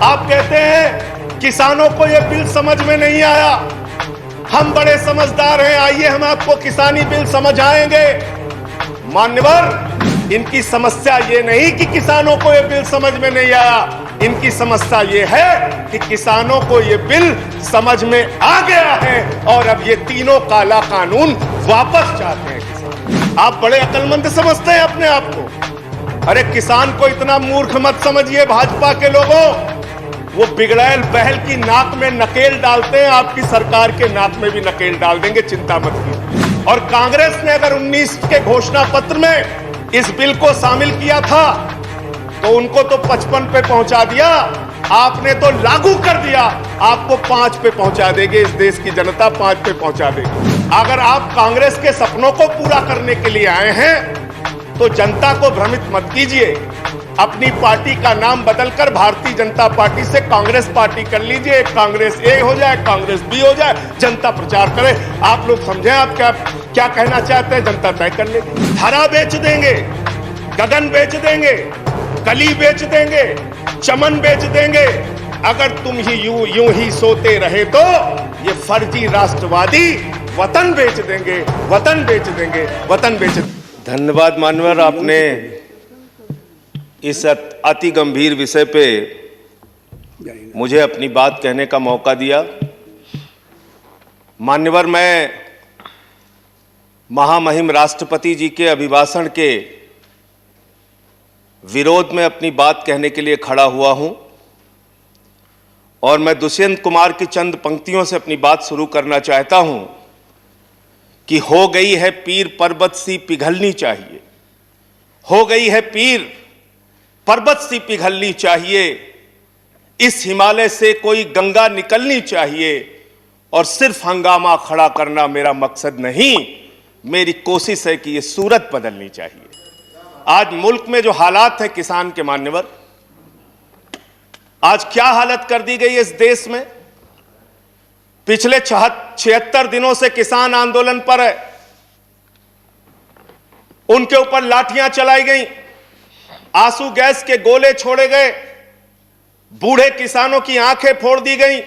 आप कहते हैं किसानों को यह बिल समझ में नहीं आया। हम बड़े समझदार हैं, आइए हम आपको किसानी बिल समझाएंगे। मान्यवर, इनकी समस्या ये नहीं कि किसानों को यह बिल समझ में नहीं आया, इनकी समस्या ये है कि किसानों को यह बिल समझ में आ गया है और अब ये तीनों काला कानून वापस चाहते हैं किसान। आप बड़े अक्लमंद समझते हैं अपने आप को। अरे किसान को इतना मूर्ख मत समझिए भाजपा के लोगों। वो बिगड़ैल बहल की नाक में नकेल डालते हैं, आपकी सरकार के नाक में भी नकेल डाल देंगे, चिंता मत कीजिए। और कांग्रेस ने अगर 19 के घोषणा पत्र में इस बिल को शामिल किया था तो उनको तो 55 पे पहुंचा दिया, आपने तो लागू कर दिया, आपको 5 पे पहुंचा देंगे। इस देश की जनता 5 पे पहुंचा देगी। अगर आप कांग्रेस के सपनों को पूरा करने के लिए आए हैं तो जनता को भ्रमित मत कीजिए। अपनी पार्टी का नाम बदलकर भारतीय जनता पार्टी से कांग्रेस पार्टी कर लीजिए। कांग्रेस ए हो जाए, कांग्रेस बी हो जाए, जनता प्रचार करे। आप लोग समझें आप क्या कहना चाहते हैं, जनता तय कर लेगी। धरा बेच देंगे, गगन बेच देंगे, कली बेच देंगे, चमन बेच देंगे। अगर तुम ही यूं ही सोते रहे तो ये फर्जी राष्ट्रवादी वतन बेच देंगे, वतन बेच देंगे, वतन बेच। धन्यवाद मान्यवर, आपने इस अति गंभीर विषय पे मुझे अपनी बात कहने का मौका दिया। मान्यवर, मैं महामहिम राष्ट्रपति जी के अभिभाषण के विरोध में अपनी बात कहने के लिए खड़ा हुआ हूं और मैं दुष्यंत कुमार की चंद पंक्तियों से अपनी बात शुरू करना चाहता हूं कि हो गई है पीर पर्वत सी पिघलनी चाहिए, हो गई है पीर पर्वत सी पिघलनी चाहिए, इस हिमालय से कोई गंगा निकलनी चाहिए और सिर्फ हंगामा खड़ा करना मेरा मकसद नहीं, मेरी कोशिश है कि ये सूरत बदलनी चाहिए। आज मुल्क में जो हालात है किसान के मान्यवर, आज क्या हालत कर दी गई है इस देश में। पिछले 76 दिनों से किसान आंदोलन पर है, उनके ऊपर लाठियां चलाई गई, आंसू गैस के गोले छोड़े गए, बूढ़े किसानों की आंखें फोड़ दी गई,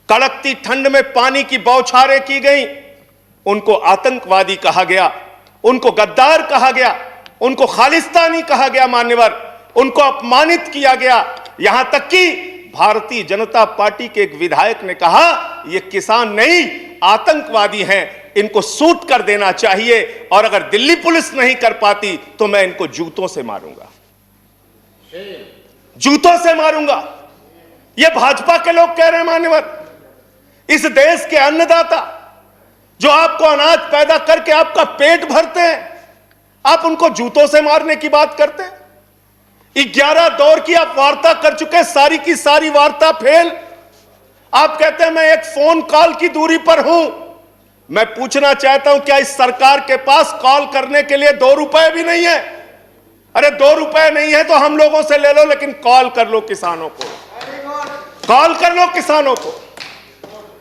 कड़कती ठंड में पानी की बौछारें की गई, उनको आतंकवादी कहा गया, उनको गद्दार कहा गया, उनको खालिस्तानी कहा गया मान्यवर, उनको अपमानित किया गया। यहां तक कि भारतीय जनता पार्टी के एक विधायक ने कहा ये किसान नहीं आतंकवादी हैं, इनको शूट कर देना चाहिए और अगर दिल्ली पुलिस नहीं कर पाती तो मैं इनको जूतों से मारूंगा, जूतों से मारूंगा। ये भाजपा के लोग कह रहे हैं मान्यवर। इस देश के अन्नदाता जो आपको अनाज पैदा करके आपका पेट भरते हैं, आप उनको जूतों से मारने की बात करते हैं। 11 दौर की आप वार्ता कर चुके, सारी की सारी वार्ता फेल। आप कहते हैं मैं एक फोन कॉल की दूरी पर हूं। मैं पूछना चाहता हूं क्या इस सरकार के पास कॉल करने के लिए 2 रुपए भी नहीं है? अरे 2 रुपए नहीं है तो हम लोगों से ले लो, लेकिन कॉल कर लो किसानों को, कॉल कर लो किसानों को।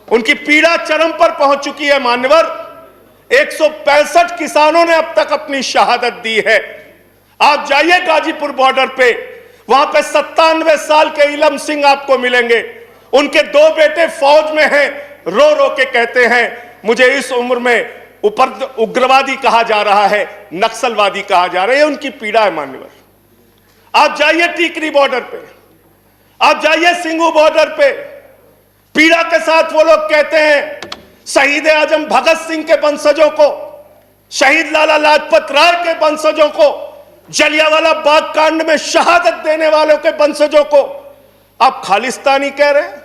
उनकी पीड़ा चरम पर पहुंच चुकी है मान्यवर। 165 किसानों ने अब तक अपनी शहादत दी है। आप जाइए गाजीपुर बॉर्डर पे, वहां पे 97 साल के इलम सिंह आपको मिलेंगे। उनके 2 बेटे फौज में हैं, रो रो के कहते हैं मुझे इस उम्र में उग्रवादी कहा जा रहा है, नक्सलवादी कहा जा रहा है। उनकी पीड़ा है मान्यवर। आप जाइए टीकरी बॉर्डर पे, आप जाइए सिंगू बॉर्डर पे, पीड़ा के साथ वो लोग कहते हैं शहीद आजम भगत सिंह के वंशजों को, शहीद लाला लाजपत राय के वंशजों को, जलियांवाला बाग कांड में शहादत देने वालों के वंशजों को आप खालिस्तानी कह रहे हैं,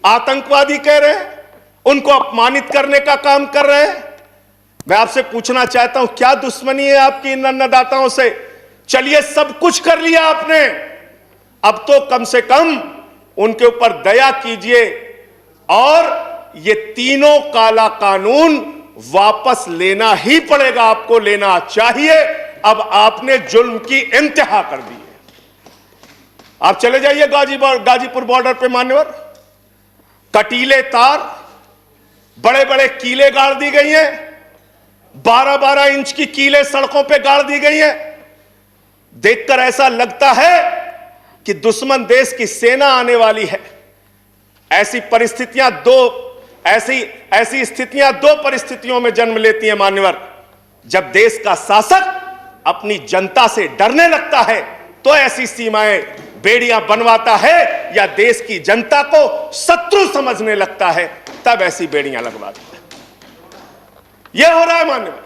आतंकवादी कह रहे हैं, उनको अपमानित करने का काम कर रहे हैं। मैं आपसे पूछना चाहता हूं क्या दुश्मनी है आपकी इन अन्नदाताओं से? चलिए सब कुछ कर लिया आपने, अब तो कम से कम उनके ऊपर दया कीजिए और ये तीनों काला कानून वापस लेना ही पड़ेगा, आपको लेना चाहिए। अब आपने जुल्म की इंतहा कर दी है। आप चले जाइए गाजीपुर बॉर्डर पे मान्यवर, कटीले तार, बड़े बड़े कीले गाड़ दी गई हैं, 12-12 इंच की कीले सड़कों पे गाड़ दी गई हैं। देखकर ऐसा लगता है कि दुश्मन देश की सेना आने वाली है। ऐसी स्थितियां दो परिस्थितियों में जन्म लेती हैं मान्यवर। जब देश का शासक अपनी जनता से डरने लगता है तो ऐसी सीमाएं बेड़ियां बनवाता है, या देश की जनता को शत्रु समझने लगता है तब ऐसी बेड़ियां लगवाता है। यह हो रहा है मान्यवर।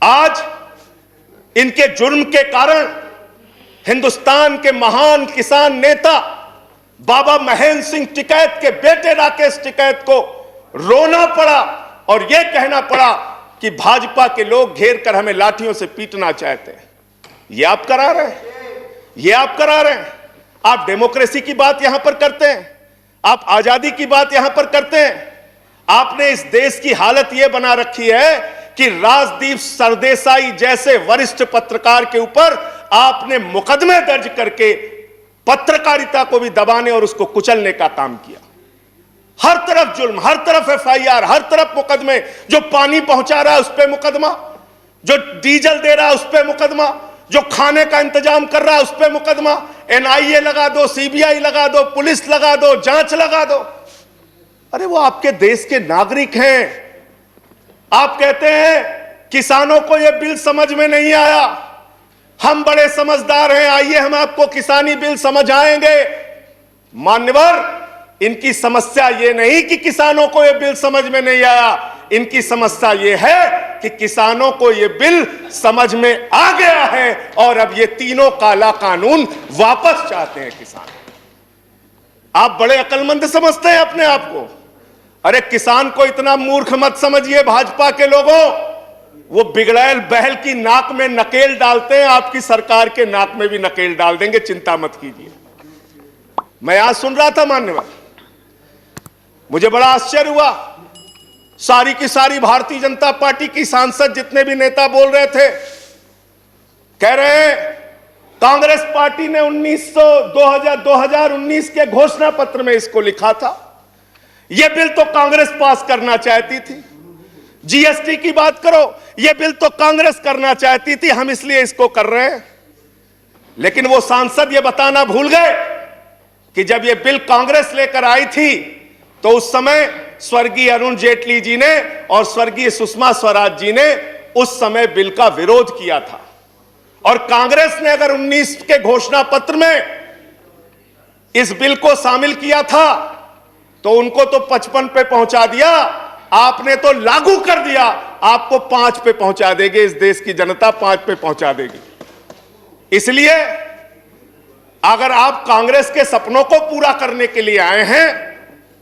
आज इनके जुर्म के कारण हिंदुस्तान के महान किसान नेता बाबा महेंद्र सिंह टिकैत के बेटे राकेश टिकैत को रोना पड़ा और यह कहना पड़ा कि भाजपा के लोग घेर कर हमें लाठियों से पीटना चाहते हैं। यह आप करा रहे हैं, यह आप करा रहे हैं। आप डेमोक्रेसी की बात यहां पर करते हैं, आप आजादी की बात यहां पर करते हैं। आपने इस देश की हालत यह बना रखी है कि राजदीप सरदेसाई जैसे वरिष्ठ पत्रकार के ऊपर आपने मुकदमे दर्ज करके पत्रकारिता को भी दबाने और उसको कुचलने का काम किया। हर तरफ जुल्म, हर तरफ एफआईआर, हर तरफ मुकदमे। जो पानी पहुंचा रहा है उस पर मुकदमा, जो डीजल दे रहा है उस पर मुकदमा, जो खाने का इंतजाम कर रहा है उस पर मुकदमा। एनआईए लगा दो, सीबीआई लगा दो, पुलिस लगा दो, जांच लगा दो। अरे वो आपके देश के नागरिक हैं। आप कहते हैं किसानों को यह बिल समझ में नहीं आया, हम बड़े समझदार हैं, आइए हम आपको किसानी बिल समझाएंगे। मान्यवर, इनकी समस्या यह नहीं कि किसानों को यह बिल समझ में नहीं आया, इनकी समस्या यह है कि किसानों को यह बिल समझ में आ गया है और अब ये तीनों काला कानून वापस चाहते हैं किसान। आप बड़े अक्लमंद समझते हैं अपने आप को। अरे किसान को इतना मूर्ख मत समझिए भाजपा के लोगों। वो बिगड़ैल बहल की नाक में नकेल डालते हैं, आपकी सरकार के नाक में भी नकेल डाल देंगे, चिंता मत कीजिए। मैं आज सुन रहा था मान्यवर, मुझे बड़ा आश्चर्य हुआ। सारी की सारी भारतीय जनता पार्टी की सांसद जितने भी नेता बोल रहे थे, कह रहे हैं कांग्रेस पार्टी ने 2019 के घोषणा पत्र में इसको लिखा था। यह बिल तो कांग्रेस पास करना चाहती थी। जीएसटी की बात करो, यह बिल तो कांग्रेस करना चाहती थी, हम इसलिए इसको कर रहे हैं। लेकिन वो सांसद यह बताना भूल गए कि जब यह बिल कांग्रेस लेकर आई थी तो उस समय स्वर्गीय अरुण जेटली जी ने और स्वर्गीय सुषमा स्वराज जी ने उस समय बिल का विरोध किया था। और कांग्रेस ने अगर 19 के घोषणा पत्र में इस बिल को शामिल किया था तो उनको तो 55 पे पहुंचा दिया, आपने तो लागू कर दिया। आपको 5 पे पहुंचा देगी, इस देश की जनता 5 पे पहुंचा देगी। इसलिए अगर आप कांग्रेस के सपनों को पूरा करने के लिए आए हैं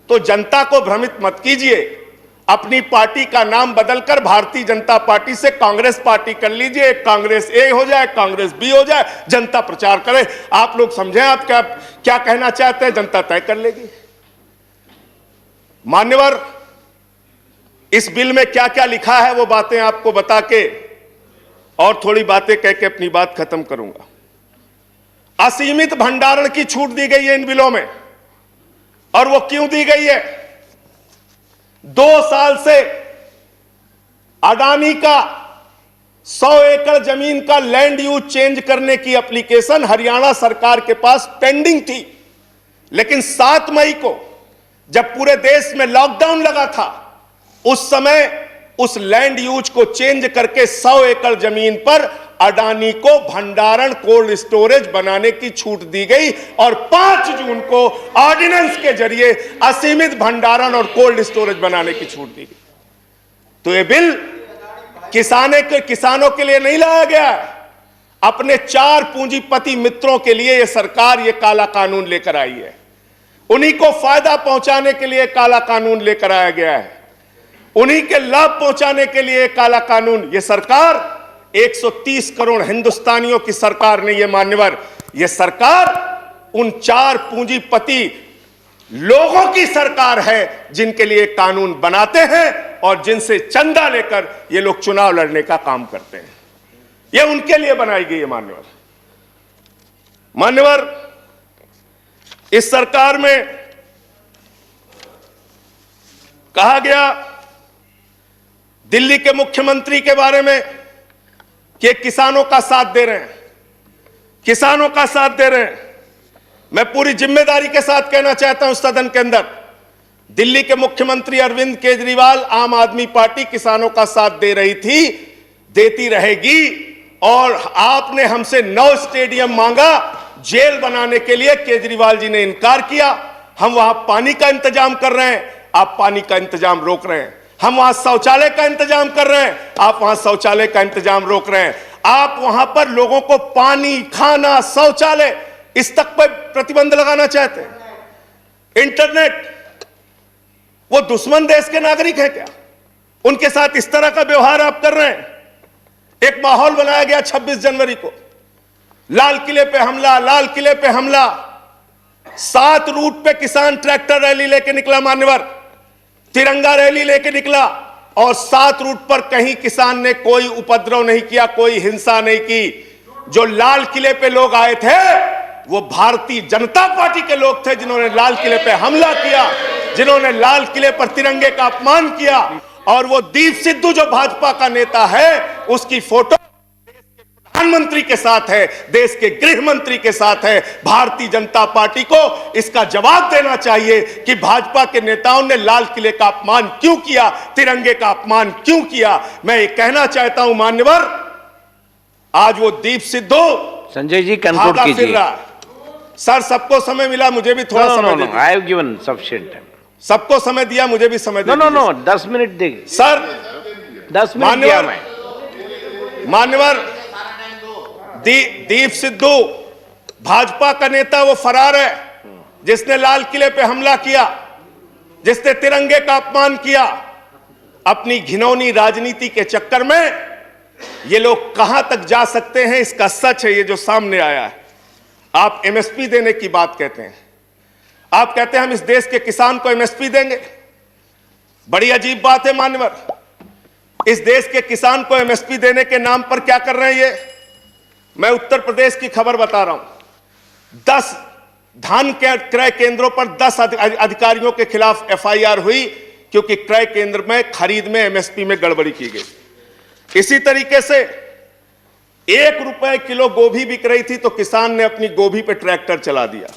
तो जनता को भ्रमित मत कीजिए। अपनी पार्टी का नाम बदलकर भारतीय जनता पार्टी से कांग्रेस पार्टी कर लीजिए। कांग्रेस ए हो जाए, कांग्रेस बी हो जाए, जनता प्रचार करे। आप लोग समझें आप क्या कहना चाहते हैं, जनता तय कर लेगी। मान्यवर, इस बिल में क्या क्या लिखा है वो बातें आपको बता के और थोड़ी बातें कह के अपनी बात खत्म करूंगा। असीमित भंडारण की छूट दी गई है इन बिलों में, और वो क्यों दी गई है? 2 साल से अडानी का 100 एकड़ जमीन का लैंड यूज चेंज करने की एप्लीकेशन हरियाणा सरकार के पास पेंडिंग थी। लेकिन 7 मई को जब पूरे देश में लॉकडाउन लगा था, उस समय उस लैंड यूज को चेंज करके 100 एकड़ जमीन पर अडानी को भंडारण कोल्ड स्टोरेज बनाने की छूट दी गई और 5 जून को ऑर्डिनेंस के जरिए असीमित भंडारण और कोल्ड स्टोरेज बनाने की छूट दी गई। तो यह बिल किसानों के लिए नहीं लाया गया, अपने 4 पूंजीपति मित्रों के लिए यह सरकार यह काला कानून लेकर आई है। उन्हीं को फायदा पहुंचाने के लिए काला कानून लेकर आया गया है, उन्हीं के लाभ पहुंचाने के लिए काला कानून। यह सरकार 130 करोड़ हिंदुस्तानियों की सरकार नहीं है मान्यवर, यह सरकार उन 4 पूंजीपति लोगों की सरकार है जिनके लिए कानून बनाते हैं और जिनसे चंदा लेकर ये लोग चुनाव लड़ने का काम करते हैं। यह उनके लिए बनाई गई है मान्यवर। इस सरकार में कहा गया दिल्ली के मुख्यमंत्री के बारे में कि किसानों का साथ दे रहे हैं। किसानों का साथ दे रहे हैं। मैं पूरी जिम्मेदारी के साथ कहना चाहता हूं सदन के अंदर, दिल्ली के मुख्यमंत्री अरविंद केजरीवाल, आम आदमी पार्टी किसानों का साथ दे रही थी, देती रहेगी। और आपने हमसे 9 स्टेडियम मांगा जेल बनाने के लिए, केजरीवाल जी ने इनकार किया। हम वहां पानी का इंतजाम कर रहे हैं, आप पानी का इंतजाम रोक रहे हैं। हम वहां शौचालय का इंतजाम कर रहे हैं, आप वहां शौचालय का इंतजाम रोक रहे हैं। आप वहां पर लोगों को पानी, खाना, शौचालय, इस तक पर प्रतिबंध लगाना चाहते हैं। इंटरनेट, वो दुश्मन देश के नागरिक हैं क्या? उनके साथ इस तरह का व्यवहार आप कर रहे हैं। एक माहौल बनाया गया 26 जनवरी को, लाल किले पे हमला, लाल किले पे हमला। 7 रूट पे किसान ट्रैक्टर रैली लेके निकला, मान्यवर तिरंगा रैली लेके निकला, और 7 रूट पर कहीं किसान ने कोई उपद्रव नहीं किया, कोई हिंसा नहीं की। जो लाल किले पे लोग आए थे वो भारतीय जनता पार्टी के लोग थे, जिन्होंने लाल किले पे हमला किया, जिन्होंने लाल किले पर तिरंगे का अपमान किया। और वो दीप सिद्धू जो भाजपा का नेता है, उसकी फोटो प्रधानमंत्री के साथ है, देश के गृह मंत्री के साथ है। भारतीय जनता पार्टी को इसका जवाब देना चाहिए कि भाजपा के नेताओं ने लाल किले का अपमान क्यों किया, तिरंगे का अपमान क्यों किया। मैं ये कहना चाहता हूं मान्यवर, आज वो दीप सिद्धू संजय जी कंक्लूड कीजिए। सर सबको समय मिला, मुझे भी थोड़ा समय दीजिए। I have given sufficient time. सबको समय दिया, मुझे भी समय दीजिए। नो 10 मिनट देंगे सर, 10 मिनट दिया मैं। मान्यवर दीप सिद्धू भाजपा का नेता वो फरार है, जिसने लाल किले पे हमला किया, जिसने तिरंगे का अपमान किया। अपनी घिनौनी राजनीति के चक्कर में ये लोग कहां तक जा सकते हैं, इसका सच है ये जो सामने आया है। आप एमएसपी देने की बात कहते हैं, आप कहते हैं हम इस देश के किसान को एमएसपी देंगे। बड़ी अजीब बात है मान्यवर, इस देश के किसान को एमएसपी देने के नाम पर क्या कर रहे हैं ये? मैं उत्तर प्रदेश की खबर बता रहा हूं। 10 धान के क्रय केंद्रों पर 10 अधिकारियों के खिलाफ एफआईआर हुई, क्योंकि क्रय केंद्र में खरीद में एमएसपी में गड़बड़ी की गई। इसी तरीके से 1 रुपए किलो गोभी बिक रही थी, तो किसान ने अपनी गोभी पे ट्रैक्टर चला दिया।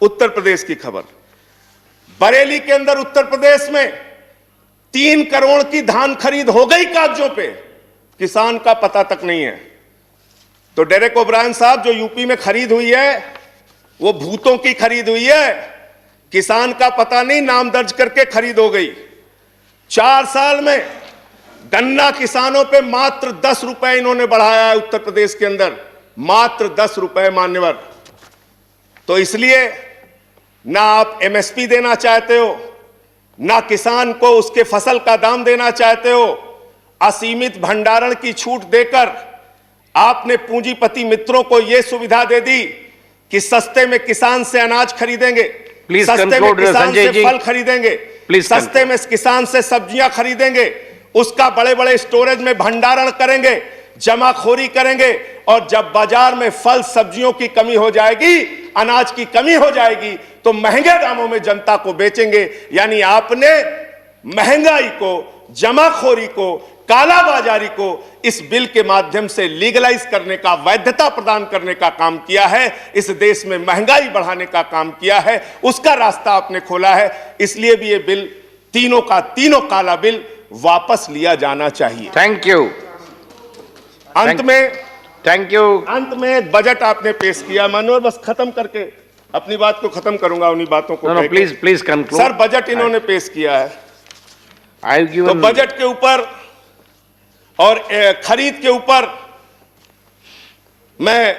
उत्तर प्रदेश की खबर। बरेली के अंदर उत्तर प्रदेश में 3 करोड़ की धान खरीद हो गई कागजों पे, किसान का पता तक नहीं है। तो डेरेक ओब्रायन साहब, जो यूपी में खरीद हुई है वो भूतों की खरीद हुई है, किसान का पता नहीं, नाम दर्ज करके खरीद हो गई। 4 साल में गन्ना किसानों पे मात्र 10 रुपए इन्होंने बढ़ाया है उत्तर प्रदेश के अंदर, मात्र 10 रुपए मान्यवर। तो इसलिए ना आप एमएसपी देना चाहते हो, ना किसान को उसके फसल का दाम देना चाहते हो। असीमित भंडारण की छूट देकर आपने पूंजीपति मित्रों को यह सुविधा दे दी कि सस्ते में किसान से अनाज खरीदेंगे, सस्ते में किसान से फल खरीदेंगे, सस्ते में किसान से सब्जियां खरीदेंगे, उसका बड़े बड़े स्टोरेज में भंडारण करेंगे, जमाखोरी करेंगे, और जब बाजार में फल सब्जियों की कमी हो जाएगी, अनाज की कमी हो जाएगी, तो महंगे दामों में जनता को बेचेंगे। यानी आपने महंगाई को, जमाखोरी को, कालाबाजारी को इस बिल के माध्यम से लीगलाइज करने का, वैधता प्रदान करने का काम किया है। इस देश में महंगाई बढ़ाने का काम किया है, उसका रास्ता आपने खोला है। इसलिए भी ये बिल, तीनों का तीनों काला बिल वापस लिया जाना चाहिए। Thank you. अंत में थैंक यू। अंत में बजट आपने पेश किया, मानवर बस खत्म करके अपनी बात को खत्म करूंगा, उन्हीं बातों को। Please conclude. सर, बजट इन्होंने पेश किया है, तो बजट के ऊपर और खरीद के ऊपर मैं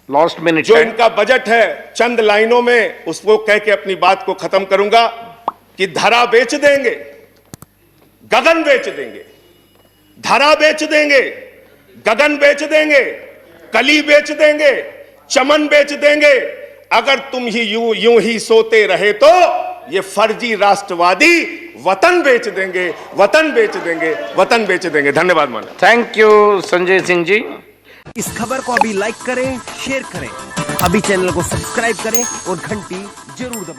लास्ट मिनट जो इनका बजट है, चंद लाइनों में उसको कह के अपनी बात को खत्म करूंगा कि धरा बेच देंगे, गगन बेच देंगे। धरा बेच देंगे, गगन बेच देंगे, कली बेच देंगे, चमन बेच देंगे। अगर तुम ही यूं ही सोते रहे तो ये फर्जी राष्ट्रवादी वतन बेच देंगे, वतन बेच देंगे, वतन बेच देंगे। धन्यवाद माननीय। Thank you Sanjay Singh ji. इस खबर को अभी लाइक करें, शेयर करें, अभी चैनल को सब्सक्राइब करें और घंटी जरूर दबाएं।